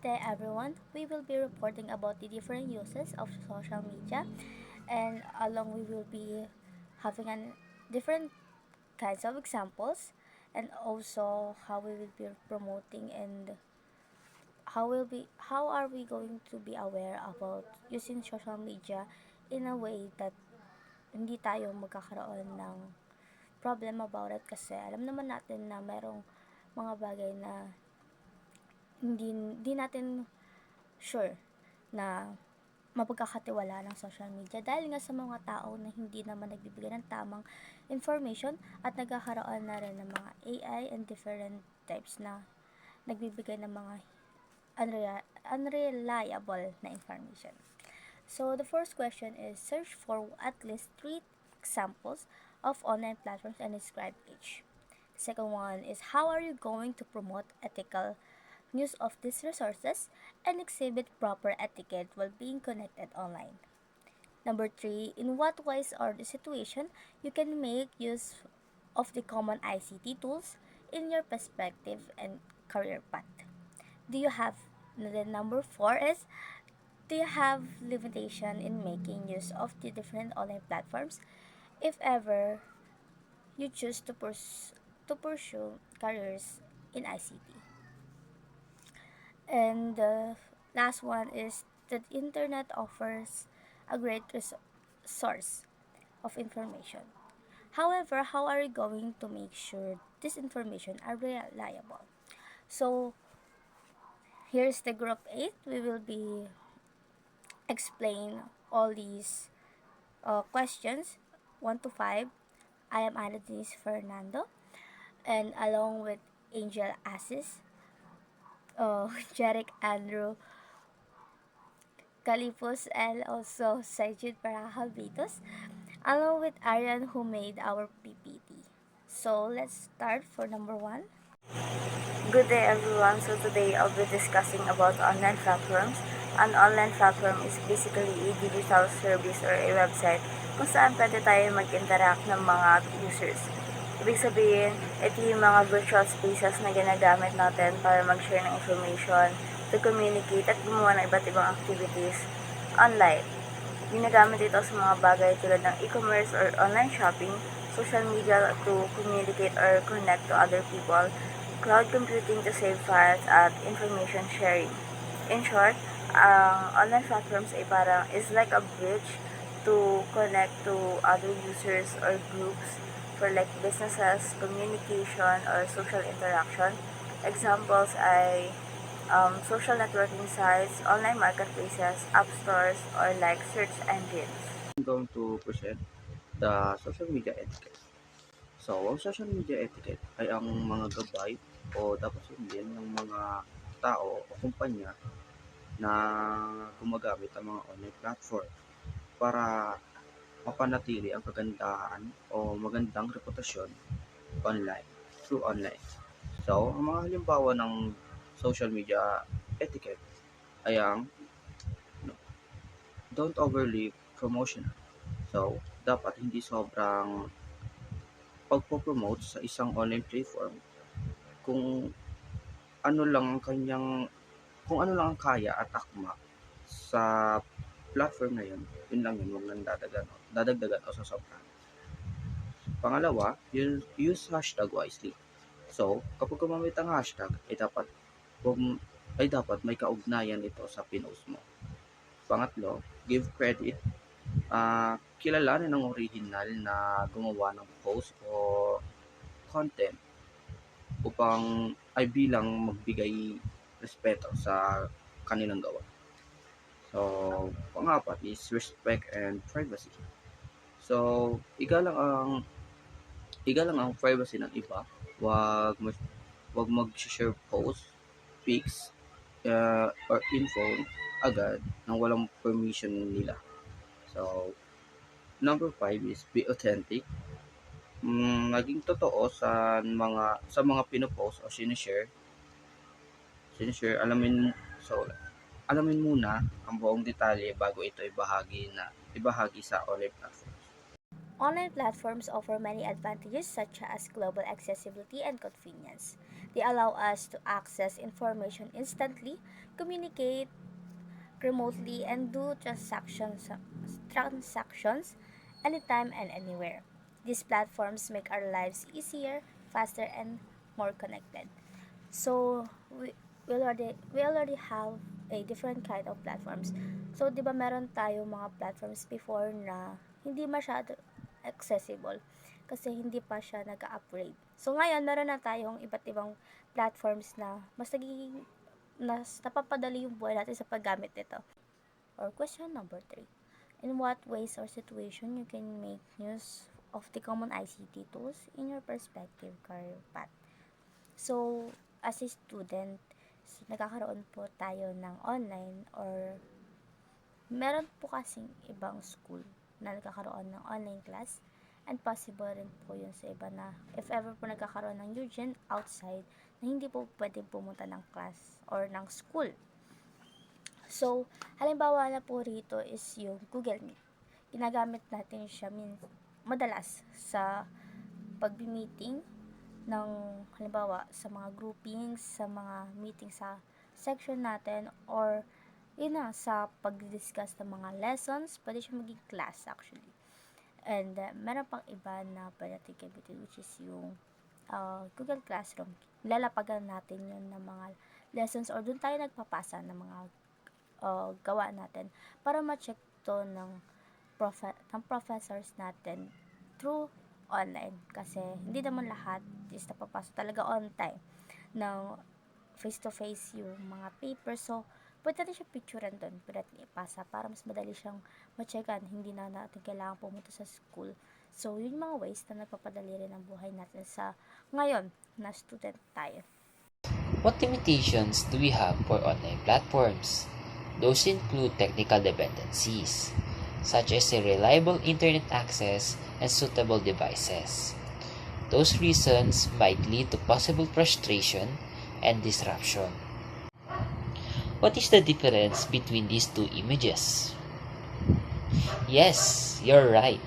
day, everyone. We will be reporting about the different uses of social media, and along we will be having different kinds of examples, and also how we will be promoting and how are we going to be aware about using social media in a way that hindi tayo magkakaroon ng problem about it kasi alam naman natin na merong mga bagay na hindi natin sure na mapagkakatiwala ng social media dahil nga sa mga tao na hindi naman nagbibigay ng tamang information at nagkakaroon na rin ng mga AI and different types na nagbibigay ng mga unreliable na information. So the first question is search for at least 3 examples of online platforms and describe each. The second one is how are you going to promote ethical use of these resources and exhibit proper etiquette while being connected online. Number 3, in what ways or the situation you can make use of the common ICT tools in your perspective and career path. Do you have, then number 4 is, do you have limitation in making use of the different online platforms if ever you choose to pursue careers in ICT? And the last one is that internet offers a great source of information. However, how are you going to make sure this information are reliable? So here's the group 8. We will be explain all these questions 1 to 5. I am Ana Denise Fernando, and along with Angel Assis, Jarek Andrew Calipos, and also Sajid Parahabitos, along with Arian who made our PPT. So let's start for number 1. Good day everyone. So today I'll be discussing about online platforms. An online platform is basically a digital service or a website kung saan pwede tayo mag-interact ng mga users. Ibig sabihin, ito yung mga virtual spaces na ginagamit natin para mag-share ng information, to communicate at gumawa ng iba't ibang activities online. Ginagamit ito sa mga bagay tulad ng e-commerce or online shopping, social media to communicate or connect to other people, cloud computing to save files at information sharing. In short, ang online platforms ay parang is like a bridge to connect to other users or groups for like businesses, communication, or social interaction. Examples ay social networking sites, online marketplaces, app stores, or like search engines. I'm going to present the social media etiquette. So, ang social media etiquette ay ang mga gabay o dapat sundin ng mga tao o kumpanya na gumagamit ng mga online platform para mapanatili ang kagandahan o magandang reputasyon through online. So, ang mga halimbawa ng social media etiquette ay ang don't overly promotional. So, dapat hindi sobrang pagpo-promote sa isang online platform kung ano lang ang kung ano lang ang kaya at akma sa platform na yun, yun lang yun, huwag nang dadagdagan o sasobrahan. Pangalawa, use hashtag wisely. So, kapag gumamit ang hashtag, dapat may kaugnayan ito sa pinost mo. Pangatlo, give credit. Kilalanin ang original na gumawa ng post o content upang ay bilang magbigay respeto sa kanilang gawa. So, pang-apat is respect and privacy. So, igalang ang privacy ng iba. Wag mag-share post, pics, or info agad nang walang permission nila. So, number 5 is be authentic. Maging totoo sa mga pino-post o sinishare. Alamin muna ang buong detalye bago ito ibahagi sa online platforms. Online platforms offer many advantages such as global accessibility and convenience. They allow us to access information instantly, communicate remotely, and do transactions anytime and anywhere. These platforms make our lives easier, faster, and more connected. So, we already have a different kind of platforms. So, 'di ba meron tayo mga platforms before na hindi masyado accessible kasi hindi pa siya nag-upgrade. So, ngayon meron na tayong iba't ibang platforms na mas nagiging napapadali yung buhay natin sa paggamit nito. Or question number 3. In what ways or situation you can make use of the common ICT tools in your perspective career path? So, as a student, nagkakaroon po tayo ng online or meron po kasing ibang school na nagkakaroon ng online class and possible rin po yun sa iba na if ever po nagkakaroon ng urgent outside na hindi po pwedeng pumunta ng class or ng school. So, halimbawa na po rito is yung Google Meet. Ginagamit natin siya madalas sa pag-meeting ng halimbawa sa mga groupings, sa mga meeting sa section natin or yun na, sa pag-discuss ng mga lessons, pwede siya maging class actually. And meron pang iba na pwede natin gamitin which is yung Google Classroom. Lalapagan natin yun ng mga lessons or dun tayo nagpapasa ng mga gawa natin para ma-check to ng professors natin through online kasi hindi naman lahat is napapasok talaga on time ng face-to-face yung mga papers. So, pwede natin siya picturean doon, pwede natin ipasa para mas madali siyang ma-checkan, hindi na natin kailangan pumunta sa school. So, yun yung mga ways na nagpapadali rin ang buhay natin sa ngayon na student tayo. What limitations do we have for online platforms? Those include technical dependencies, such as a reliable internet access and suitable devices. Those reasons might lead to possible frustration and disruption. What is the difference between these two images? Yes, you're right.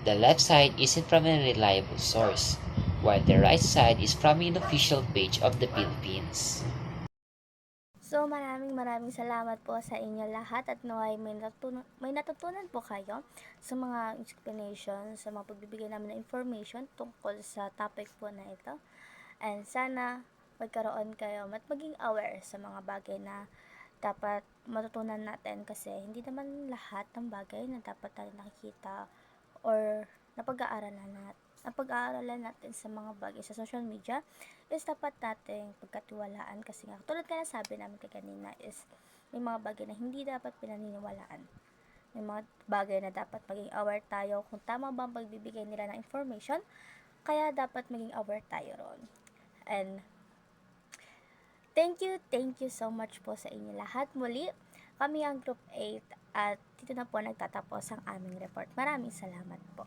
The left side isn't from a reliable source, while the right side is from an official page of the Philippines. So, maraming salamat po sa inyo lahat at naway may natutunan po kayo sa mga explanation, sa mga pagbibigay namin ng information tungkol sa topic po na ito. And sana magkaroon kayo at maging aware sa mga bagay na dapat matutunan natin kasi hindi naman lahat ng bagay na dapat tayo nakikita or napag-aaralan natin sa mga bagay sa social media is dapat nating pagkatiwalaan kasi nga tulad ka na sabi namin kanina is may mga bagay na hindi dapat pinaniniwalaan. May mga bagay na dapat maging aware tayo kung tama ba ang pagbibigay nila ng information, kaya dapat maging aware tayo ron. And thank you so much po sa inyo lahat. Muli, kami ang Group 8 at dito na po nagtatapos ang aming report. Maraming salamat po.